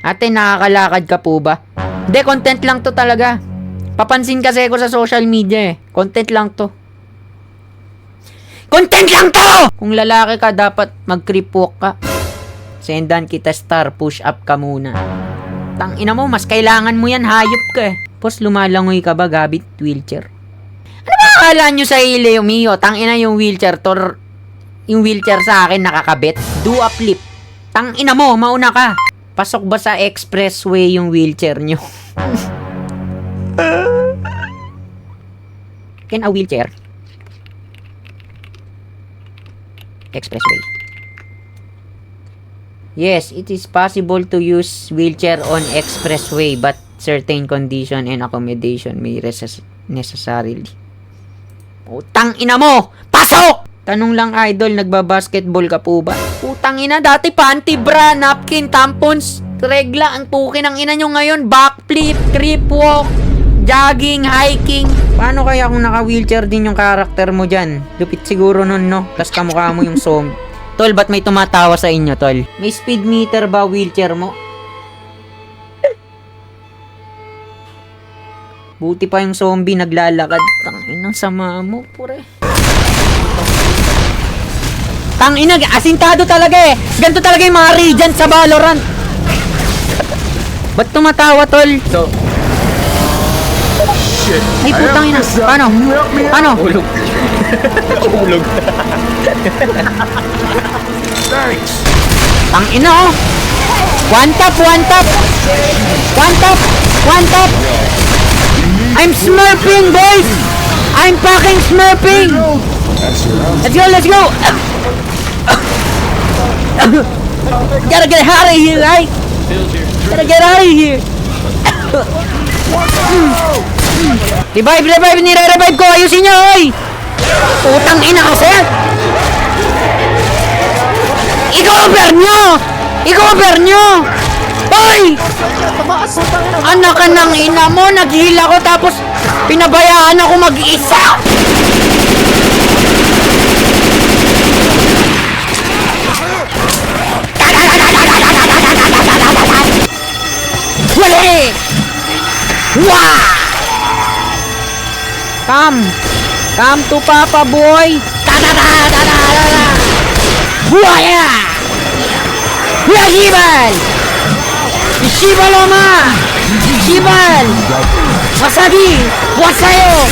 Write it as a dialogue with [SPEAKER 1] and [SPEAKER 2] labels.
[SPEAKER 1] Ate, nakakalakad ka po ba? Hindi, content lang to talaga. Papansin kasi ako sa social media eh. Content lang to. Content lang to! Kung lalaki ka, dapat mag-creep walk ka. Sendan kita star, push up ka muna. Tangina mo, mas kailangan mo yan, hayop ka eh. Tapos lumalangoy ka ba, Gabit? Wheelchair. Ano ba akala nyo sa Leo Mio? Tangina yung wheelchair to. Yung wheelchair sa akin nakakabit. Do a flip. Tangina mo, mauna ka. Pasok ba sa expressway yung wheelchair nyo? Can a wheelchair? Expressway. Yes, it is possible to use wheelchair on expressway but certain condition and accommodation may necessarily. Utang ina mo! Pasok! Tanong lang, idol, nagbabasketball ka po ba? Utang ina, dati panty bra, napkin, tampons, regla, ang pukin ng ina nyo ngayon, backflip, creep walk, jogging, hiking. Paano kaya kung naka-wheelchair din yung karakter mo dyan? Lupit siguro nun, no? Tas kamukha mo yung zombie. Tol, ba't may tumatawa sa inyo, tol? May speed meter ba wheelchair mo? Buti pa yung zombie naglalakad. Tanginang sama mo, pure. Tangina, asintado talaga eh. Ganito talaga yung mga regent sa Valorant. Ba't tumatawa, tol?
[SPEAKER 2] So, shit.
[SPEAKER 1] Ay, putang ina. Paano? Paano?
[SPEAKER 2] Ulog. Ulog. Thanks.
[SPEAKER 1] Tangina, oh. One tap, one tap. One tap, one tap. I'm smurfing, boys. I'm fucking smurfing. Let's go, let's go. Gotta get out of here, right? Gotta get out of here. Revive, revive, nire-revive ko. Ayusin nyo, oy. Putang ina kasi. I-cover nyo. I-cover nyo. Oy! Anak ka ng ina mo, naghihila ko tapos pinabayaan ako mag-isa. Wali! Wah! Come to Papa boy. Ta-da-da-da-da-da-da. Buaya! Yagibal! Shibal Oma! Shibal! Wasabi! Wasayo!